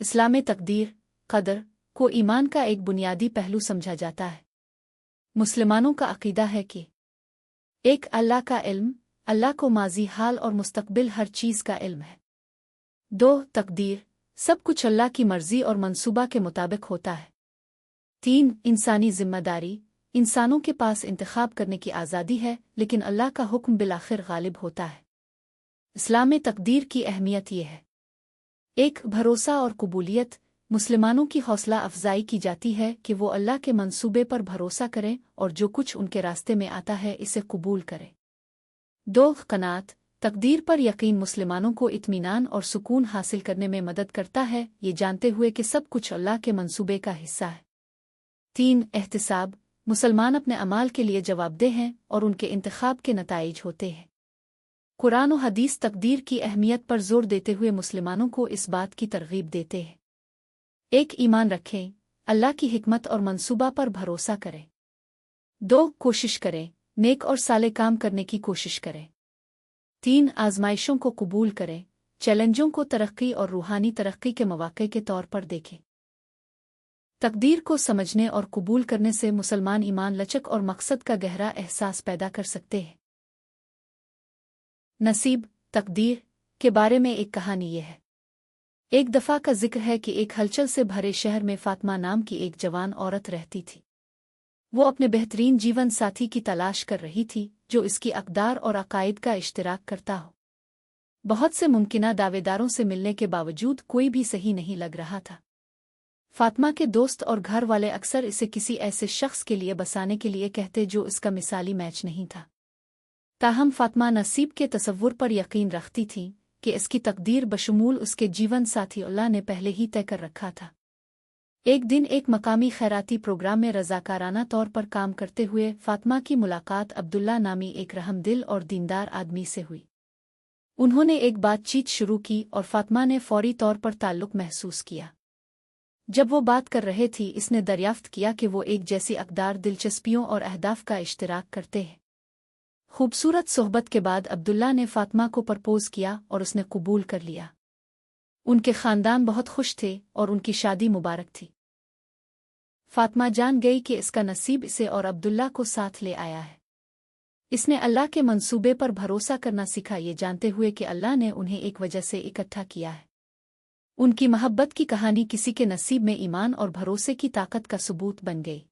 इस्लाम में तकदीर, क़दर को ईमान का एक बुनियादी पहलू समझा जाता है। मुसलमानों का अक़ीदा है कि एक अल्लाह का इल्म, अल्लाह को माज़ी हाल और मुस्तक़बिल हर चीज़ का इल्म है। 2 तकदीर, सब कुछ अल्लाह की मर्ज़ी और मंसूबा के मुताबिक होता है। 3 इंसानी ज़िम्मेदारी, इंसानों के पास इंतख़ाब करने की आज़ादी है, लेकिन अल्लाह का हुक्म बिलाखिर गालिब होता है। इस्लाम में तकदीर की अहमियत ये है। 1 भरोसा और कबूलियत, मुसलमानों की हौसला अफजाई की जाती है कि वो अल्लाह के मंसूबे पर भरोसा करें और जो कुछ उनके रास्ते में आता है इसे कबूल करें। 2 क़नात, तकदीर पर यकीन मुसलमानों को इत्मीनान और सुकून हासिल करने में मदद करता है, ये जानते हुए कि सब कुछ अल्लाह के मंसूबे का हिस्सा है। 3 एहतिसाब, मुसलमान अपने अमाल के लिए जवाबदेह हैं और उनके इंतखाब के नताइज होते हैं। कुरान और हदीस तकदीर की अहमियत पर जोर देते हुए मुसलमानों को इस बात की तरगीब देते हैं। 1 ईमान रखें, अल्लाह की हिकमत और मंसूबा पर भरोसा करें। 2 कोशिश करें, नेक और साले काम करने की कोशिश करें। 3 आजमाइशों को कबूल करें, चैलेंजों को तरक्की और रूहानी तरक्की के मौके के तौर पर देखें। तकदीर को समझने और कबूल करने से मुसलमान ईमान, लचक और मकसद का गहरा एहसास पैदा कर सकते हैं। नसीब, तकदीर के बारे में एक कहानी यह है। एक दफ़ा का जिक्र है कि एक हलचल से भरे शहर में फातिमा नाम की एक जवान औरत रहती थी। वो अपने बेहतरीन जीवन साथी की तलाश कर रही थी जो इसकी अक़दार और अक़ाइद का इश्तिराक करता हो। बहुत से मुमकिना दावेदारों से मिलने के बावजूद कोई भी सही नहीं लग रहा था। फातिमा के दोस्त और घर वाले अक्सर इसे किसी ऐसे शख्स के लिए बसाने के लिए कहते जो इसका मिसाली मैच नहीं था। ताहम फातिमा नसीब के तसव्वुर पर यकीन रखती थी कि इसकी तकदीर बशमूल उसके जीवन साथी अल्लाह ने पहले ही तय कर रखा था। एक दिन एक मकामी खैराती प्रोग्राम में रज़ाकाराना तौर पर काम करते हुए फातिमा की मुलाकात अब्दुल्ला नामी एक रहमदिल और दीनदार आदमी से हुई। उन्होंने एक बातचीत शुरू की और फातिमा ने फौरी तौर पर ताल्लुक़ महसूस किया। जब वो बात कर रहे थी, इसने दरियाफ्त किया कि वो एक जैसी अक़दार, दिलचस्पियों और अहदाफ का इश्तिराक करते हैं। खूबसूरत सोहबत के बाद अब्दुल्ला ने फातिमा को प्रपोज़ किया और उसने कबूल कर लिया। उनके ख़ानदान बहुत खुश थे और उनकी शादी मुबारक थी। फातिमा जान गई कि इसका नसीब इसे और अब्दुल्ला को साथ ले आया है। इसने अल्लाह के मंसूबे पर भरोसा करना सीखा, ये जानते हुए कि अल्लाह ने उन्हें एक वजह से इकट्ठा किया है। उनकी मोहब्बत की कहानी किसी के नसीब में ईमान और भरोसे की ताकत का सबूत बन गई।